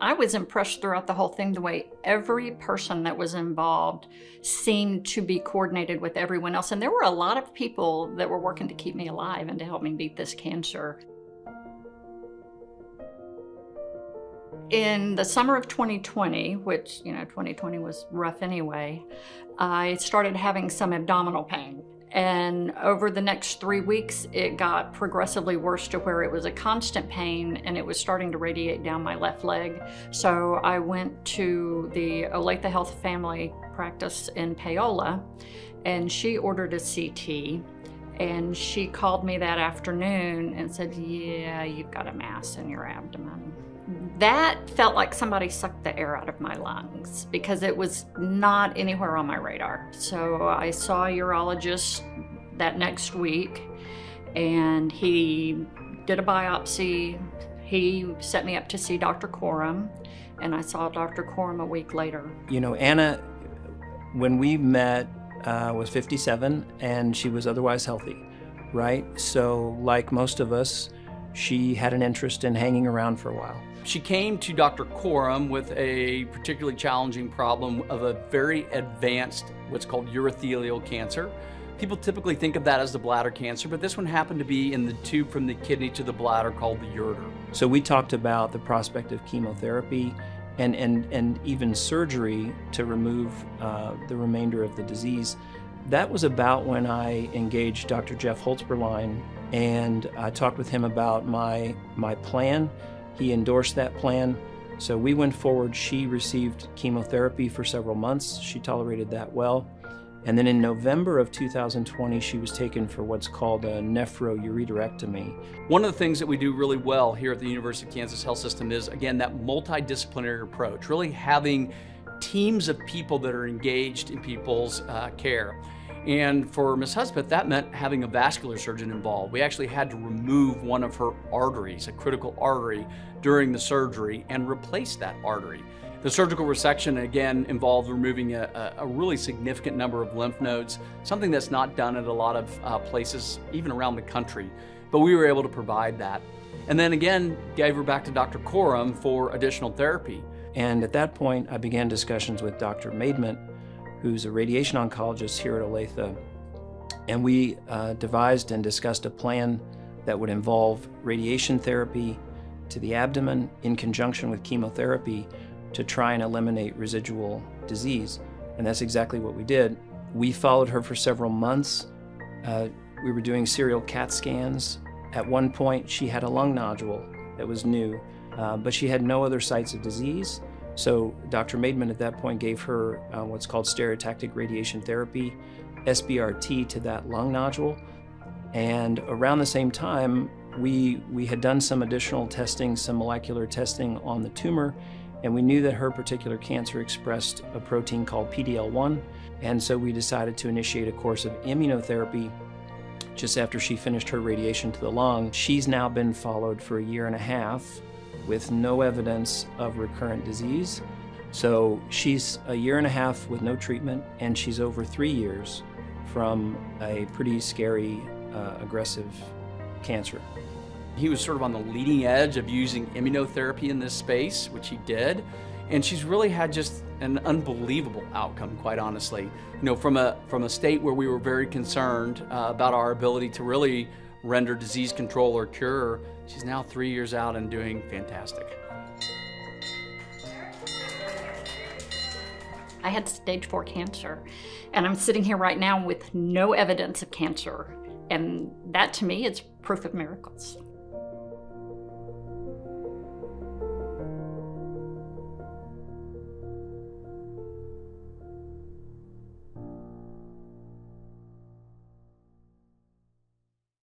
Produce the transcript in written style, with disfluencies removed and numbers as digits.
I was impressed throughout the whole thing, the way every person that was involved seemed to be coordinated with everyone else. And there were a lot of people that were working to keep me alive and to help me beat this cancer. In the summer of 2020, which, 2020 was rough anyway, I started having some abdominal pain. And over the next 3 weeks, it got progressively worse to where it was a constant pain and it was starting to radiate down my left leg. So I went to the Olathe Health Family Practice in Paola, and she ordered a CT. And she called me that afternoon and said, yeah, you've got a mass in your abdomen. That felt like somebody sucked the air out of my lungs because it was not anywhere on my radar. So I saw a urologist that next week, and he did a biopsy. He set me up to see Dr. Corum, and I saw Dr. Corum a week later. Anna, when we met, was 57, and she was otherwise healthy, right? So like most of us, she had an interest in hanging around for a while. She came to Dr. Corum with a particularly challenging problem of a very advanced, what's called urothelial cancer. People typically think of that as the bladder cancer, but this one happened to be in the tube from the kidney to the bladder called the ureter. So we talked about the prospect of chemotherapy and even surgery to remove the remainder of the disease. That was about when I engaged Dr. Holzbeierlein, and I talked with him about my plan. He endorsed that plan. So we went forward. She received chemotherapy for several months. She tolerated that well. And then in November of 2020, she was taken for what's called a nephroureterectomy. One of the things that we do really well here at the University of Kansas Health System is, again, that multidisciplinary approach, really having teams of people that are engaged in people's care. And for Ms. Hudspeth, that meant having a vascular surgeon involved. We actually had to remove one of her arteries, a critical artery, during the surgery and replace that artery. The surgical resection, again, involved removing a really significant number of lymph nodes, something that's not done at a lot of places, even around the country. But we were able to provide that. And then again, gave her back to Dr. Corum for additional therapy. And at that point, I began discussions with Dr. Maidment, who's a radiation oncologist here at Olathe, and we devised and discussed a plan that would involve radiation therapy to the abdomen in conjunction with chemotherapy to try and eliminate residual disease. And that's exactly what we did. We followed her for several months. We were doing serial CAT scans. At one point, she had a lung nodule that was new, but she had no other sites of disease. So Dr. Maidment at that point gave her what's called stereotactic radiation therapy, SBRT, to that lung nodule. And around the same time, we had done some additional testing, some molecular testing on the tumor, and we knew that her particular cancer expressed a protein called PD-L1. And so we decided to initiate a course of immunotherapy just after she finished her radiation to the lung. She's now been followed for 1.5 years with no evidence of recurrent disease. So she's 1.5 years with no treatment, and she's over 3 years from a pretty scary, aggressive cancer. He was sort of on the leading edge of using immunotherapy in this space, which he did. And she's really had just an unbelievable outcome, quite honestly. From a state where we were very concerned about our ability to really render disease control or cure, she's now 3 years out and doing fantastic. I had stage 4 cancer, and I'm sitting here right now with no evidence of cancer. And that, to me, is proof of miracles.